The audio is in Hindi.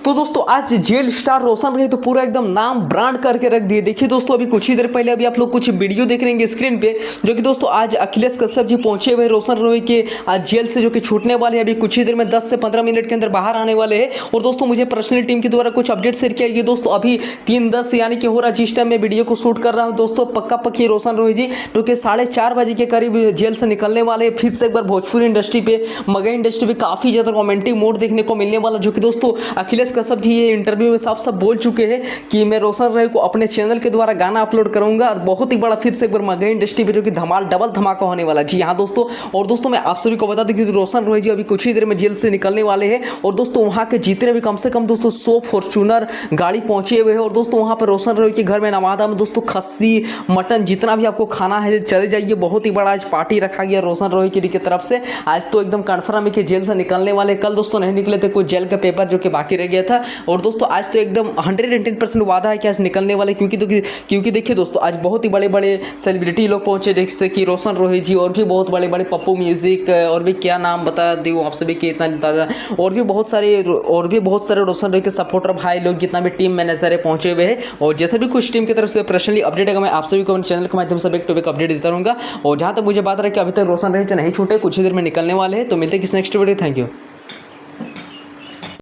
तो दोस्तों आज जेल स्टार रोशन रही तो पूरा एकदम नाम ब्रांड करके रख दिए। देखिए दोस्तों अभी कुछ ही देर पहले अभी आप लोग कुछ वीडियो देख रहे हैं स्क्रीन पे, जो कि दोस्तों आज अखिलेश कश्यप जी पहुंचे हुए रोशन रोही के आज जेल से, जो कि छूटने वाले हैं अभी कुछ ही देर में 10 से 15 मिनट के अंदर बाहर आने वाले हैं। और दोस्तों मुझे पर्सनल टीम के द्वारा कुछ अपडेट शेयर किया गया दोस्तों, अभी 3:10 यानी कि हो रहा जिस टाइम मैं वीडियो को शूट कर रहा हूँ दोस्तों, पक्का पक्की रोशन रोही जी जो कि 4:30 बजे के करीब जेल से निकलने वाले। फिर से एक बार भोजपुरी इंडस्ट्री पे, मगही इंडस्ट्री पे काफी ज्यादा रोमांटिक मोड देखने को मिलने वाला, जो कि दोस्तों अखिलेश कश्यप जी ये इंटरव्यू में साफ साफ बोल चुके हैं कि मैं रोशन रोही को अपने चैनल के द्वारा गाना अपलोड करूंगा। और बहुत ही बड़ा फिर से एक बार मगही इंडस्ट्री पे जो कि धमाल डबल धमाका होने वाला जी हाँ दोस्तों। और दोस्तों मैं आप सभी को बता दें कि रोशन रोही जी अभी कुछ ही देर में जेल से निकलने वाले हैं। और दोस्तों वहां के जितने भी कम से कम दोस्तों 100 फॉर्च्यूनर गाड़ी पहुंचे हुए हैं। और दोस्तों वहां पर रोशन रोही के घर में नवादा में दोस्तों खस्सी मटन जितना भी आपको खाना है चले जाइए। बहुत ही बड़ा आज पार्टी रखा गया रोशन रोही की तरफ से। आज तो एकदम कन्फर्म है कि जेल से निकलने वाले। कल दोस्तों नहीं निकले थे, कुछ जेल का पेपर जो कि बाकी रह गया था। और दोस्तों आज तो एकदम 110% वादा है कि आज निकलने वाले, क्योंकि देखिए दोस्तों आज बहुत ही बड़े बड़े सेलिब्रिटी लोग पहुंचे, जैसे कि रोशन रोही जी और भी बहुत बड़े बड़े पप्पू म्यूजिक और भी क्या नाम बता दूँ आप सभी के इतना दादा, और भी बहुत सारे रोशन रोही के सपोर्टर भाई लोग जितना भी टीम मैनेजर है पहुंचे हुए हैं। और जैसे भी कुछ टीम की तरफ से पर्सनली अपडेट है मैं आप सभी को अपने चैनल के माध्यम से एक टॉपिक अपडेट देता रहूँगा। और जहाँ तक मुझे बात रहा कि अभी तक रोशन रोही नहीं छूटे, कुछ ही देर में निकलने वाले हैं। तो मिलते हैं किस नेक्स्ट वीडियो। Thank you.